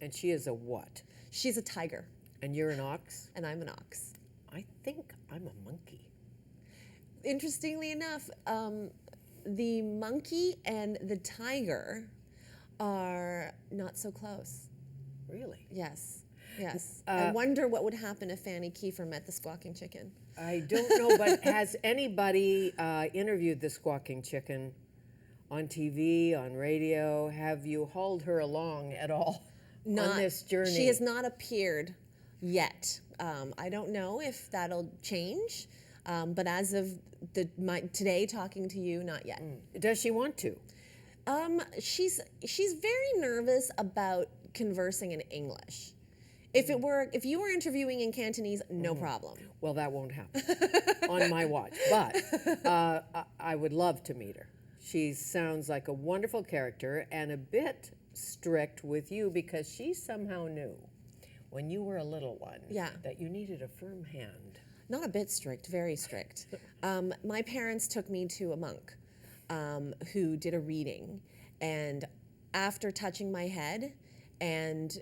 And she is a what? She's a tiger, And you're an ox? and I'm an ox. I think I'm a monkey. Interestingly enough, the monkey and the tiger are not so close. Really? Yes, yes. I wonder what would happen if Fanny Kiefer met the Squawking Chicken. I don't know, but has anybody interviewed the Squawking Chicken on TV, on radio? Have you hauled her along at all on this journey? She has not appeared yet. I don't know if that'll change, but as of today, talking to you, not yet. Does she want to? She's very nervous about conversing in English. If you were interviewing in Cantonese, no problem. Well, that won't happen on my watch. But I would love to meet her. She sounds like a wonderful character and a bit strict with you because she somehow knew when you were a little one that you needed a firm hand. Not a bit strict, very strict. My parents took me to a monk who did a reading, and after touching my head and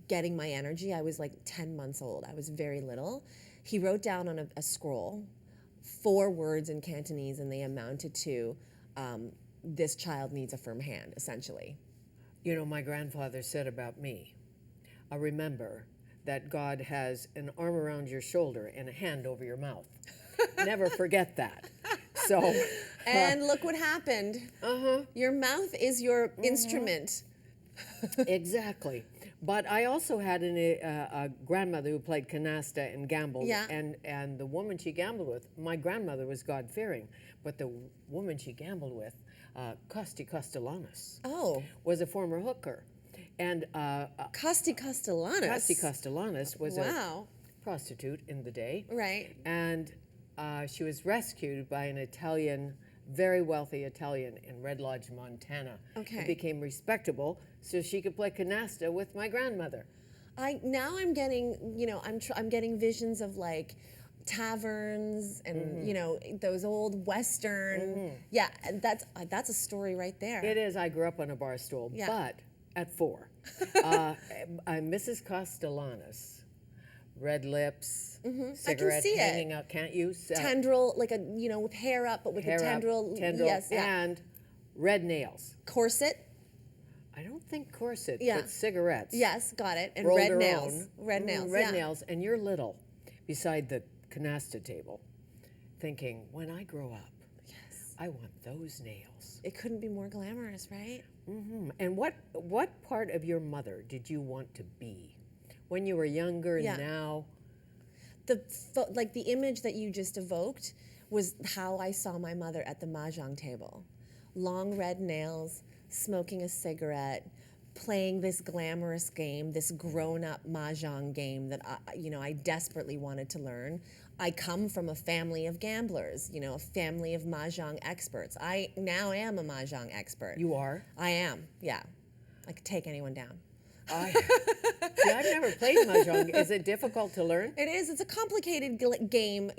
getting my energy, I was like 10 months old. I was very little. He wrote down on a scroll 4 words in Cantonese, and they amounted to this child needs a firm hand, essentially. My grandfather said about me, remember that God has an arm around your shoulder and a hand over your mouth. Never forget that. So, and look what happened. Your mouth is your instrument. Exactly. But I also had a grandmother who played canasta and gambled. Yeah. And the woman she gambled with, my grandmother was God-fearing, but the woman she gambled with, Costi Castellanos, was a former hooker. And Costi Castellanos? Costi Castellanos was a prostitute in the day. Right. And she was rescued by an Italian, very wealthy Italian in Red Lodge, Montana. Okay. And became respectable so she could play canasta with my grandmother. I'm getting, I'm getting visions of like taverns and those old Western. Yeah, that's a story right there. It is. I grew up on a bar stool, but at 4. Mrs. Castellanos, red lips, cigarette hanging out. Can't you? Tendril, like a with hair up, but with a tendril. Yes, and red nails. Corset. I don't think corset, but cigarettes. Yes, got it. And Rolled red her nails. own. Red nails. Red nails, and you're little, beside the canasta table, thinking, when I grow up, I want those nails. It couldn't be more glamorous, right? And what part of your mother did you want to be when you were younger and now? The image that you just evoked was how I saw my mother at the mahjong table. Long red nails, smoking a cigarette, playing this glamorous game, this grown-up mahjong game that I desperately wanted to learn. I come from a family of gamblers, a family of mahjong experts. I now am a mahjong expert. You are? I am, yeah. I could take anyone down. I've never played mahjong. Is it difficult to learn? It is. It's a complicated game,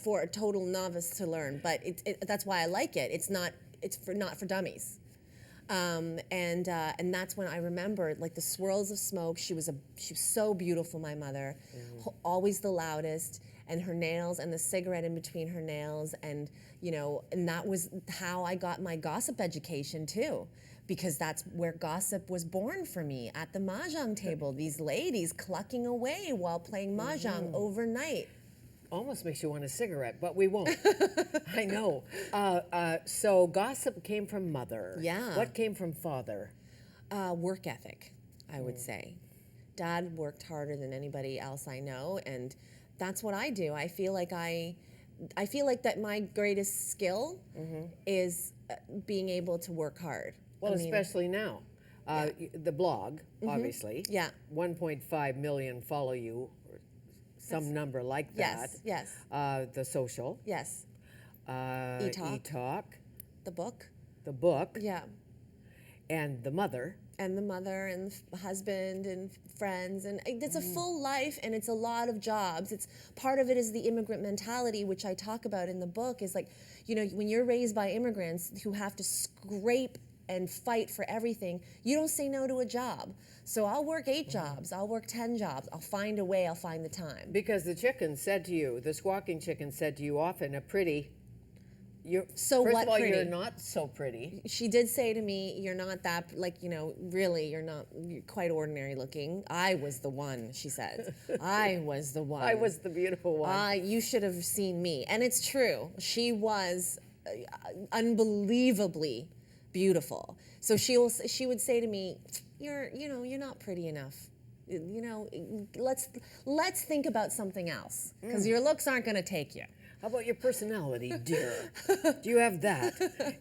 for a total novice to learn. But that's why I like it. It's not for dummies. And that's when I remembered like the swirls of smoke. She was so beautiful, my mother, always the loudest, and her nails and the cigarette in between her nails, and and that was how I got my gossip education too. Because that's where gossip was born for me, at the mahjong table. These ladies clucking away while playing mahjong overnight. Almost makes you want a cigarette, but we won't. I know. So gossip came from mother. Yeah. What came from father? Work ethic, I would say. Dad worked harder than anybody else I know, and that's what I do. I feel like that my greatest skill is being able to work hard. Well, especially now. The blog, obviously. Yeah. 1.5 million follow you, or some number like that. Yes. The social. Yes. E-talk. The book. The book. Yeah. And the mother. And the mother and the husband and friends, and it's a full life, and it's a lot of jobs. It's part of it is the immigrant mentality, which I talk about in the book. Is like, when you're raised by immigrants who have to scrape and fight for everything, you don't say no to a job. So I'll work 8 jobs, I'll work 10 jobs, I'll find a way, I'll find the time. Because the chicken said to you, the squawking chicken said to you often, a pretty, So first what of all, pretty? you're not so pretty. She did say to me, you're not that, like, really, you're quite ordinary looking. I was the one, she said. I was the one. I was the beautiful one. You should have seen me. And it's true. She was unbelievably beautiful. So she would say to me, you're not pretty enough. Let's think about something else, because your looks aren't going to take you. How about your personality, dear? Do you have that?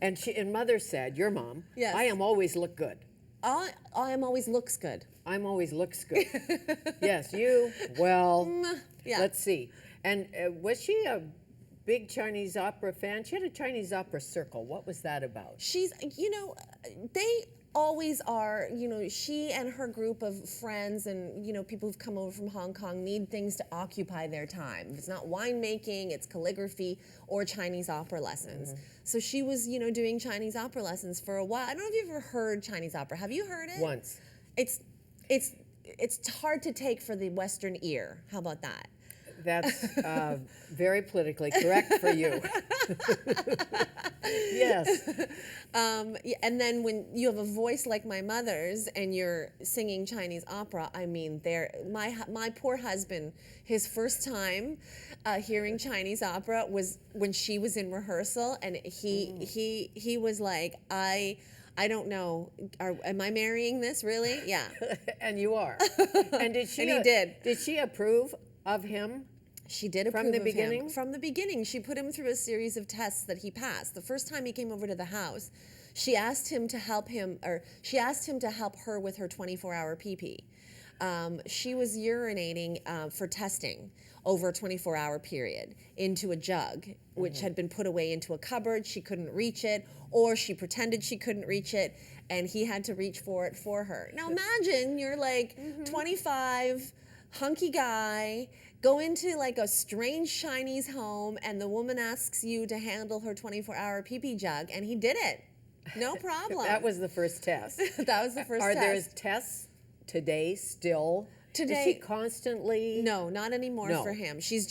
And Mother said, your mom, Yes. I am always look good. I am always looks good. I'm always looks good. Yes, you, well, Yeah. let's see. And was she a big Chinese opera fan? She had a Chinese opera circle. What was that about? She's, they always are, she and her group of friends and, people who've come over from Hong Kong need things to occupy their time. If it's not winemaking, it's calligraphy or Chinese opera lessons. So she was, doing Chinese opera lessons for a while. I don't know if you've ever heard Chinese opera. Have you heard it? Once. It's hard to take for the Western ear. How about that? That's very politically correct for you. Yes. And then when you have a voice like my mother's and you're singing Chinese opera, I mean, my poor husband, his first time hearing Chinese opera was when she was in rehearsal, and he was like, I don't know. Am I marrying this, really? Yeah. And you are. And did she? And he did. Did she approve of him? She did approve From the of beginning? him. From the beginning. She put him through a series of tests that he passed. The first time he came over to the house, she asked him to help her with her 24-hour pee-pee. She was urinating for testing over a 24-hour period into a jug, which had been put away into a cupboard. She couldn't reach it, or she pretended she couldn't reach it, and he had to reach for it for her. Now imagine you're like 25, hunky guy, go into like a strange Chinese home, and the woman asks you to handle her 24-hour pee-pee jug, and he did it. No problem. That was the first test. That was the first Are test. there tests today still? Today- Is she constantly? No, not anymore No. for him. She's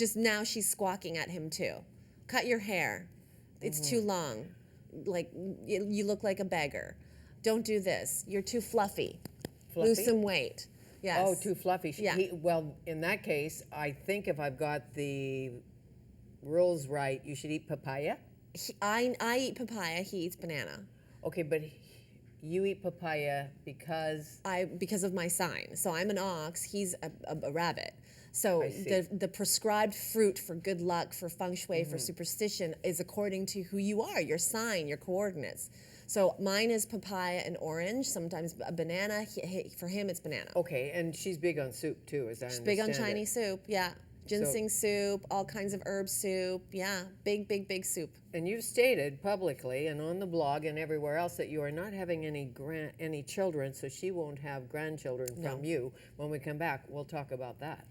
squawking at him too. Cut your hair. It's too long. Like, you look like a beggar. Don't do this. You're too fluffy. Fluffy? Lose some weight. Yes. Oh, too fluffy. Yeah. Well, in that case, I think if I've got the rules right, you should eat papaya. I eat papaya. He eats banana. Okay, but you eat papaya because Because of my sign. So I'm an ox. He's a rabbit. So I see. the prescribed fruit for good luck, for feng shui, for superstition is according to who you are, your sign, your coordinates. So mine is papaya and orange, sometimes a banana. For him, it's banana. Okay, and she's big on soup too, as I understand Big on it. Chinese soup, yeah. Ginseng soup, all kinds of herb soup, yeah. Big soup. And you've stated publicly and on the blog and everywhere else that you are not having any children, so she won't have grandchildren from you. When we come back, we'll talk about that.